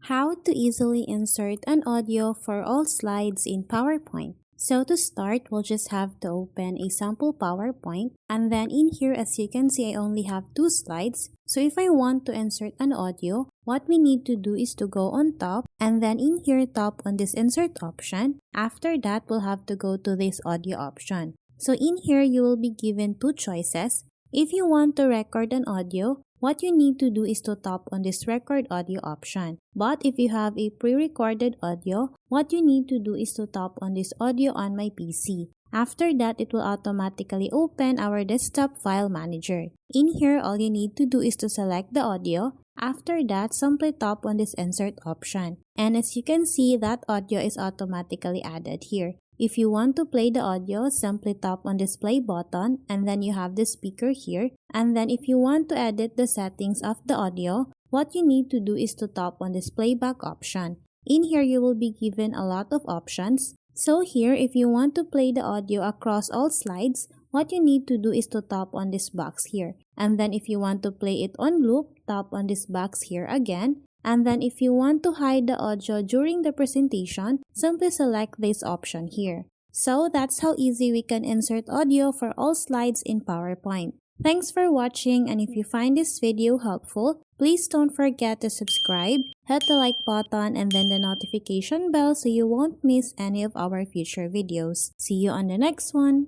How to easily insert an audio for all slides in PowerPoint. So to start, we'll just have to open a sample PowerPoint, and then in here, as you can see, I only have 2 slides. So if I want to insert an audio, what we need to do is to go on top, and then in here top on this insert option. After that, we'll have to go to this audio option. So in here, you will be given 2 choices. If you want to record an audio, what you need to do is to tap on this record audio option. But if you have a pre-recorded audio, what you need to do is to tap on this audio on my PC. After that, it will automatically open our desktop file manager. In here, all you need to do is to select the audio. After that, simply tap on this insert option. And as you can see, that audio is automatically added here. If you want to play the audio, simply tap on this play button, and then you have the speaker here. And then if you want to edit the settings of the audio, what you need to do is to tap on this playback option. In here, you will be given a lot of options. So here, if you want to play the audio across all slides, what you need to do is to tap on this box here. And then if you want to play it on loop, tap on this box here again. And then if you want to hide the audio during the presentation, simply select this option here. So that's how easy we can insert audio for all slides in PowerPoint. Thanks for watching, and if you find this video helpful, please don't forget to subscribe, hit the like button, and then the notification bell so you won't miss any of our future videos. See you on the next one!